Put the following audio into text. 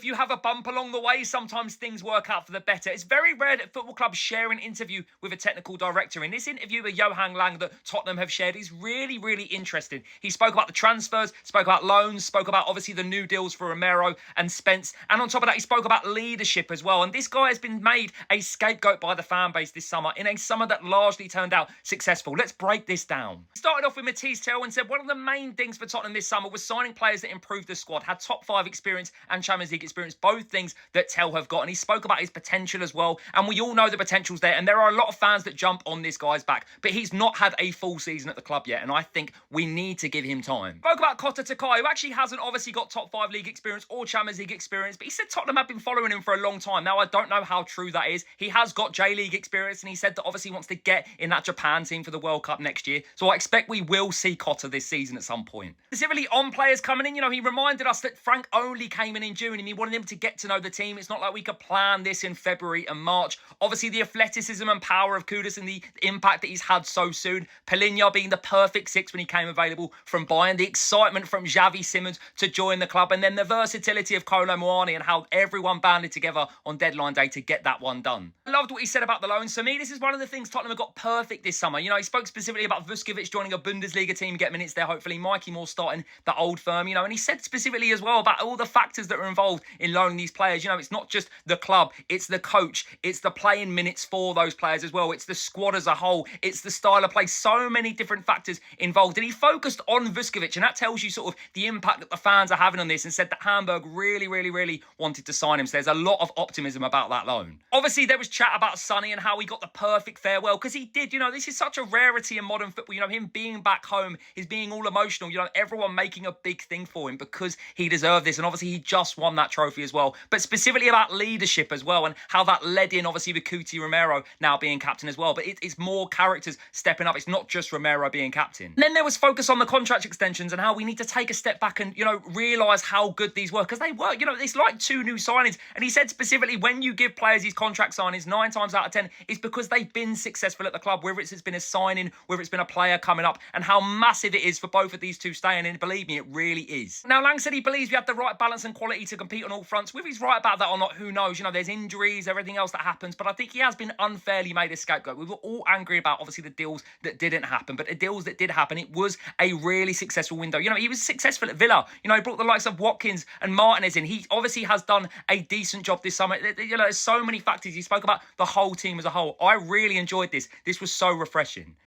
if you have a bump along the way, sometimes things work out for the better. It's very rare that football clubs share an interview with a technical director. In this interview with Johan Lange that Tottenham have shared is really, really interesting. He spoke about the transfers, spoke about loans, spoke about obviously the new deals for Romero and Spence. And on top of that, he spoke about leadership as well. And this guy has been made a scapegoat by the fan base this summer in a summer that largely turned out successful. Let's break this down. Started off with Matisse Tell and said one of the main things for Tottenham this summer was signing players that improved the squad, had top 5 experience and Champions League experience, both things that Tell have got. And he spoke about his potential as well. And we all know the potential's there. And there are a lot of fans that jump on this guy's back. But he's not had a full season at the club yet. And I think we need to give him time. Spoke about Kota Takai, who actually hasn't obviously got top 5 league experience or Champions League experience. But he said Tottenham have been following him for a long time. Now, I don't know how true that is. He has got J-League experience. And he said that obviously he wants to get in that Japan team for the World Cup next year. So I expect we will see Kota this season at some point. Specifically on players coming in, he reminded us that Frank only came in June and he wanted him to get to know the team. It's not like we could plan this in February and March. Obviously, the athleticism and power of Kudus and the impact that he's had so soon. Palinha being the perfect 6 when he came available from Bayern. The excitement from Xavi Simons to join the club. And then the versatility of Kolo Muani and how everyone banded together on deadline day to get that one done. I loved what he said about the loans. For me, this is one of the things Tottenham have got perfect this summer. He spoke specifically about Vuskovic joining a Bundesliga team, get minutes there, hopefully. Mikey Moore starting the old firm, and he said specifically as well about all the factors that are involved in loaning these players. It's not just the club, it's the coach, it's the playing minutes for those players as well, it's the squad as a whole, it's the style of play, so many different factors involved. And he focused on Vuskovic, and that tells you sort of the impact that the fans are having on this, and said that Hamburg really, really, really wanted to sign him. So there's a lot of optimism about that loan. Obviously, there was chat about Sonny and how he got the perfect farewell, because he did. This is such a rarity in modern football. Him being back home, his being all emotional, everyone making a big thing for him because he deserved this. And obviously, he just won that trophy as well. But specifically about leadership as well, and how that led in, obviously, with Cuti Romero now being captain as well. But it's more characters stepping up. It's not just Romero being captain. And then there was focus on the contract extensions and how we need to take a step back and, realise how good these were. Because they were, it's like 2 new signings. And he said specifically, when you give players these contract signings, 9 times out of 10, it's because they've been successful at the club, whether it's been a signing, whether it's been a player coming up, and how massive it is for both of these two staying. And believe me, it really is. Now, Lang said he believes we have the right balance and quality to compete on all fronts. Whether he's right about that or not, who knows? There's injuries, everything else that happens. But I think he has been unfairly made a scapegoat. We were all angry about, obviously, the deals that didn't happen. But the deals that did happen, it was a really successful window. He was successful at Villa. He brought the likes of Watkins and Martinez in. He obviously has done a decent job this summer. There's so many factors. He spoke about the whole team as a whole. I really enjoyed this. This was so refreshing.